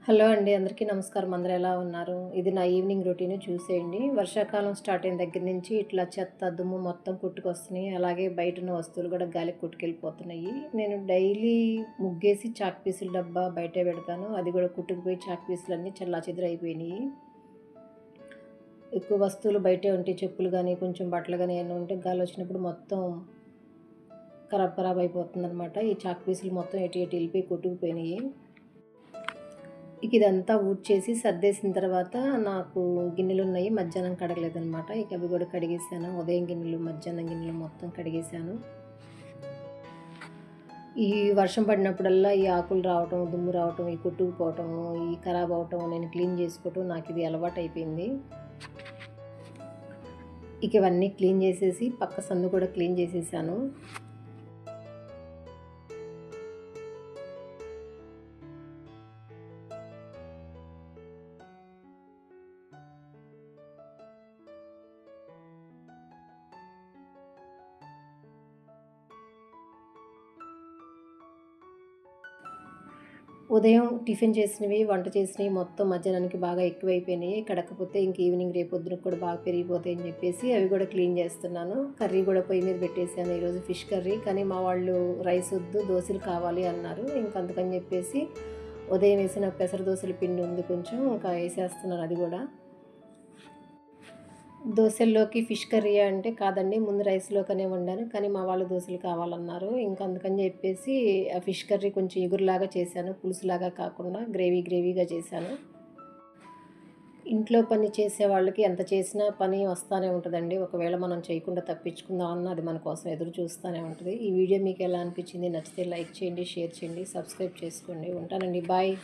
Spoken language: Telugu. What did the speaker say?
హలో అండి. అందరికీ నమస్కారం. అందరూ ఎలా ఉన్నారు? ఇది నా ఈవినింగ్ రొటీన్ చూసేయండి. వర్షాకాలం స్టార్ట్ అయిన దగ్గర నుంచి ఇట్లా చెత్త, దుమ్ము మొత్తం కొట్టుకొస్తున్నాయి. అలాగే బయటున్న వస్తువులు కూడా గాలికి కొట్టుకెళ్ళిపోతున్నాయి. నేను డైలీ ముగ్గేసి చాక్ పీసుల డబ్బా బయటే పెడతాను. అది కూడా కొట్టుకుపోయి చాక్ పీసులన్నీ చెల్లాచెదరైపోయినాయి. ఎక్కువ వస్తువులు బయటే ఉంటే చెప్పులు గానీ, కొంచెం బట్టలు గానీ ఏమన్నా ఉంటే గాలొచ్చినప్పుడు మొత్తం ఖరాబ్ ఖరాబ్ అయిపోతుందనమాట. ఈ చాక్ పీసులు మొత్తం ఎటు ఎటు ఎళ్ళిపోయి కొట్టుకుపోయినాయి. ఇక ఇదంతా ఊడ్చేసి సర్దేసిన తర్వాత నాకు గిన్నెలున్నాయి. మధ్యాహ్నం కడగలేదనమాట. ఇక అవి కూడా కడిగేసాను. ఉదయం గిన్నెలు, మధ్యాహ్నం గిన్నెలు మొత్తం కడిగేసాను. ఈ వర్షం పడినప్పుడల్లా ఈ ఆకులు రావటం, దుమ్ము రావటం, ఈ కొట్టుకుపోవటము, ఈ ఖరాబ్ అవ్వటం, నేను క్లీన్ చేసుకోవటం నాకిది అలవాటయిపోయింది. ఇక ఇవన్నీ క్లీన్ చేసేసి పక్క సందు కూడా క్లీన్ చేసేసాను. ఉదయం టిఫిన్ చేసినవి, వంట చేసినవి మొత్తం మధ్యాహ్నానికి బాగా ఎక్కువైపోయినాయి. కడకపోతే ఇంక ఈవినింగ్ రేపొద్దునకి కూడా బాగా పెరిగిపోతాయని చెప్పేసి అవి కూడా క్లీన్ చేస్తున్నాను. కర్రీ కూడా పొయ్యి మీద పెట్టేసాను ఈరోజు ఫిష్ కర్రీ. కానీ మా వాళ్ళు రైస్ వద్దు దోసలు కావాలి అన్నారు. ఇంక అందుకని చెప్పేసి ఉదయం వేసిన పెసర దోసల పిండి ఉంది కొంచెం, ఇంకా వేసేస్తున్నాను అది కూడా. దోసల్లోకి ఫిష్ కర్రీ అంటే కాదండి. ముందు రైస్‌లోకనే వండాను. కానీ మా వాళ్ళు దోసలు కావాలన్నారు. ఇంక అందుకని జెప్పేసి ఆ ఫిష్ కర్రీ కొంచెం ఇగురులాగా చేశాను. పులుసులాగా కాకుండా గ్రేవీగా చేశాను. ఇంట్లో పని చేసే వాళ్ళకి ఎంత చేసినా పని వస్తానే ఉంటదండి. ఒకవేళ మనం చేయకుండా తప్పించుకుందాం అన్నా అది మన కోసం ఎదురు చూస్తానే ఉంటది. ఈ వీడియో మీకెలా అనిపించింది? నచ్చితే లైక్ చేయండి, షేర్ చేయండి, సబ్స్క్రైబ్ చేసుకోండి. ఉంటానండి. బాయ్.